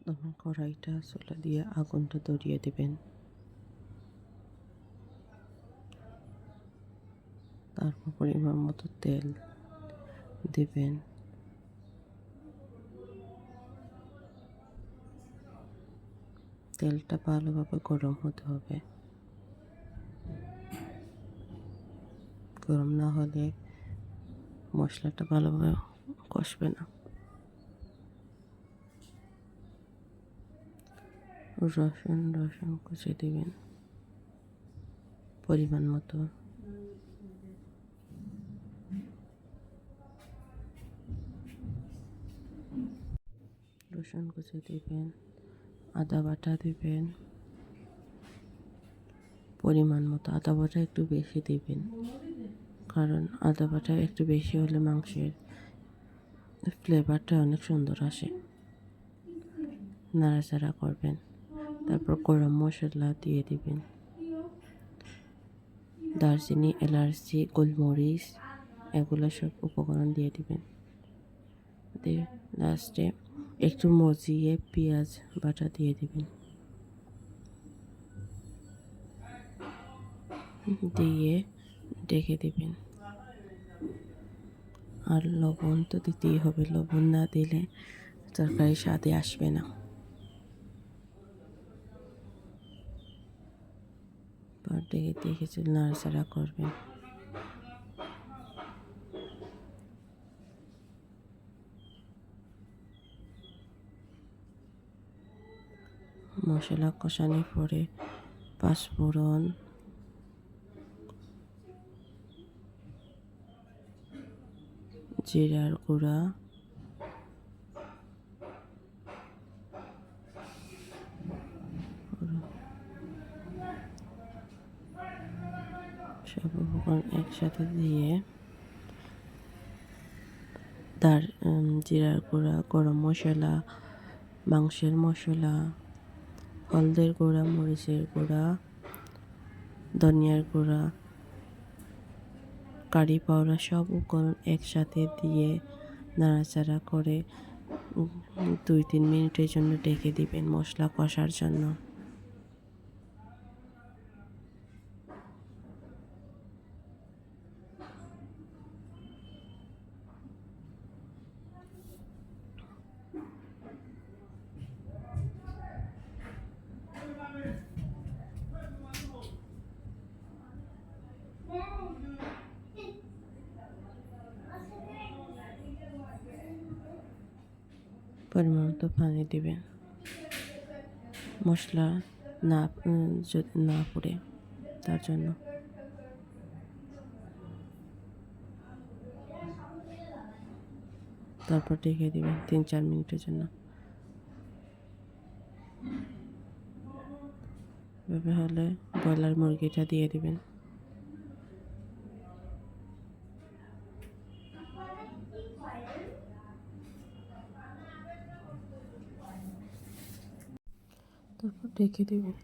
তখন কড়াইটা চুলা দিয়ে আগুনটা ধরিয়ে দেবেন। তারপর পরিমাণ মতো তেল দেবেন। তেলটা ভালোভাবে গরম হতে হবে। গরম না হলে মশলাটা ভালোভাবে কষবে না। রসুন কুচি দিবেন পরিমাণ মতো। রসুন কুচি দিবেন, আদা বাটা দিবেন পরিমাণ মতো। আদা বাটা একটু বেশি দিবেন, কারণ আদা বাটা একটু বেশি হলে মাংসের ফ্লেভারটা অনেক সুন্দর আসে। নাড়াচাড়া করবেন। তারপর গরম মশলা দিয়ে দিবেন, দারচিনি, এলাচি, গোলমরিচ এগুলো সব উপকরণ দিয়ে দিবেন। দিয়ে লাস্টে একটু মজিয়ে পেঁয়াজ বাটা দিয়ে দিবেন। দিয়ে ঢেকে দিবেন। আর লবণ তো দিতেই হবে, লবণ না দিলে তরকারি স্বাদে আসবে না। ঢেকে কিছু নাড়াচাড়া করবেন। মশলা কষানোর পরে পাঁচফোড়ন, জিরার গুঁড়া, সব উপকরণ একসাথে দিয়ে জিরার গুঁড়া, গরম মশলা, মাংসের মশলা, হলদের গুঁড়া, মরিচের গুঁড়া, ধনিয়ার গুঁড়া, কারি পাউডার সব উপকরণ একসাথে দিয়ে নাড়াচাড়া করে 2-3 মিনিটের জন্য ঢেকে দিবেন মশলা কষার জন্য। পরিমাণ মতো পানি দিবেন, মশলা যদি না পড়ে তার জন্য। তারপর ঢেকে দিবেন 3-4 মিনিটের জন্য। এভাবে হলে ব্রয়লার মুরগিটা দিয়ে দিবেন। তারপর ঢেকে দিবেন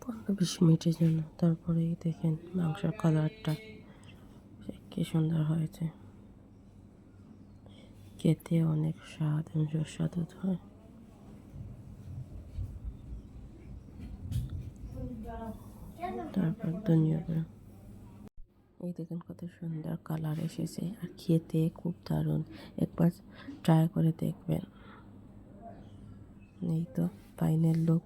15-20 মিনিটের জন্য। তারপরেই দেখেন মাংসের কালারটা কি সুন্দর হয়েছে, খেতে অনেক স্বাদ এবং সুস্বাদু হয়। তারপর ধনিয়া গুঁড়া, এই দেখেন কত সুন্দর কালার এসেছে আর খেতে খুব দারুণ। একবার ট্রাই করে দেখবেন। এই তো ফাইনাল লুক।